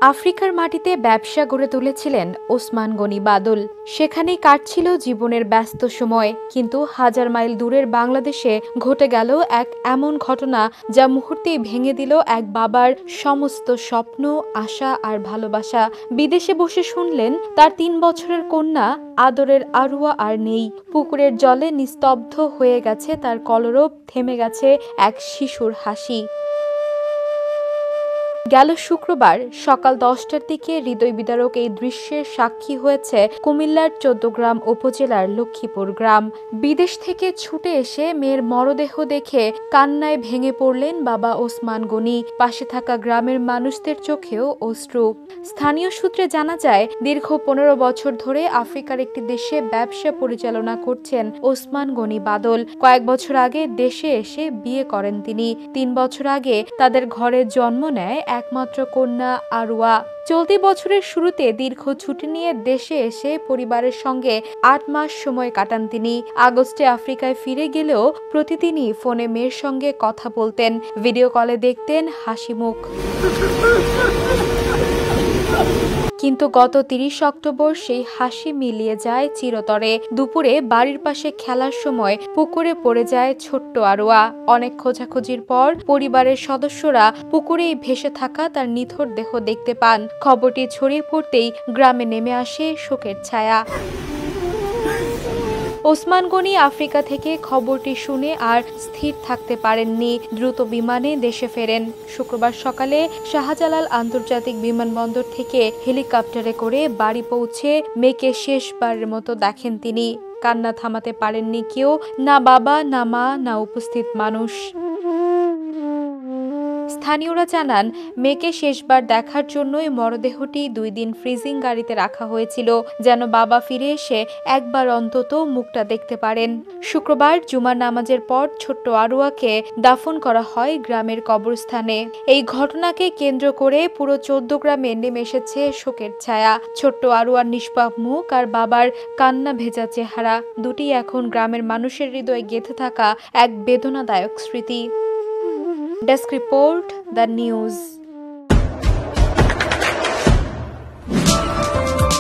আফ্রিকার মাটিতে ব্যবসা গড়ে তুলেছিলেন ওসমান গনি বাদল। সেখানেই কাটছিল জীবনের ব্যস্ত সময়। কিন্তু হাজার মাইল দূরের বাংলাদেশে ঘটে গেল এক এমন ঘটনা যা মুহূর্তেই ভেঙে দিল এক বাবার সমস্ত স্বপ্ন, আশা আর ভালোবাসা। বিদেশে বসে শুনলেন তার ৩ বছরের কন্যা আদরের আরুয়া আর নেই। পুকুরের জলে নিস্তব্ধ হয়ে গেছে তার কলরব, থেমে গেছে এক শিশুর হাসি। গেল শুক্রবার সকাল 10টার দিকে হৃদয় বিদারক এই দৃশ্যের সাক্ষী হয়েছে কুমিল্লার ১৪গ্রাম উপজেলার লক্ষ্মীপুর গ্রাম। বিদেশ থেকে ছুটে এসে মেয়ের মরদেহ দেখে কান্নায় ভেঙে পড়লেন বাবা ওসমান গনি। পাশে থাকা গ্রামের মানুষদের চোখেও অশ্রু। স্থানীয় সূত্রে জানা যায়, দীর্ঘ ১৫ বছর ধরে আফ্রিকার একটি দেশে ব্যবসা পরিচালনা করছেন ওসমান গনি বাদল। কয়েক বছর আগে দেশে এসে বিয়ে করেন তিনি। ৩ বছর আগে তাদের ঘরে জন্ম নেয় একমাত্র কন্যা আরুয়া। চলতি বছরের শুরুতে দীর্ঘ ছুটি নিয়ে দেশে এসে পরিবারের সঙ্গে ৮ মাস সময় কাটান তিনি। আগস্টে আফ্রিকায় ফিরে গেলেও প্রতিদিনই ফোনে মেয়ের সঙ্গে কথা বলতেন, ভিডিও কলে দেখতেন হাসি মুখ। কিন্তু গত ৩০ অক্টোবর সেই হাসি মিলিয়ে যায় চিরতরে। দুপুরে বাড়ির পাশে খেলার সময় পুকুরে পড়ে যায় ছোট্ট আরোয়া। অনেক খোঁজাখুঁজির পর পরিবারের সদস্যরা পুকুরেই ভেসে থাকা তার নিথর দেহ দেখতে পান। খবরটি ছড়িয়ে পড়তেই গ্রামে নেমে আসে শোকের ছায়া। ওসমান গনি আফ্রিকা থেকে খবরটি শুনে আর স্থির থাকতে পারেননি। দ্রুত বিমানে দেশে ফেরেন। শুক্রবার সকালে শাহজালাল আন্তর্জাতিক বিমানবন্দর থেকে হেলিকপ্টারে করে বাড়ি পৌঁছে মেয়েকে শেষবারের মতো দেখেন তিনি। কান্না থামাতে পারেননি কেউ, না বাবা, না মা, না উপস্থিত মানুষ। স্থানীয়রা জানান, মেয়েকে শেষবার দেখার জন্যই মরদেহটি ২ দিন ফ্রিজিং গাড়িতে রাখা হয়েছিল, যেন বাবা ফিরে এসে একবার অন্তত মুখটা দেখতে পারেন। শুক্রবার জুমার নামাজের পর ছোট্ট আরুয়াকে দাফন করা হয় গ্রামের কবরস্থানে। এই ঘটনাকে কেন্দ্র করে পুরো ১৪ গ্রামে নেমে এসেছে শোকের ছায়া। ছোট্ট আরুয়ার নিষ্পাপ মুখ আর বাবার কান্না ভেজা চেহারা, দুটি এখন গ্রামের মানুষের হৃদয়ে গেঁথে থাকা এক বেদনাদায়ক স্মৃতি। Desk report, the news.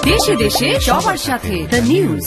দেশে দেশে সবার সাথে, দ্য নিউজ।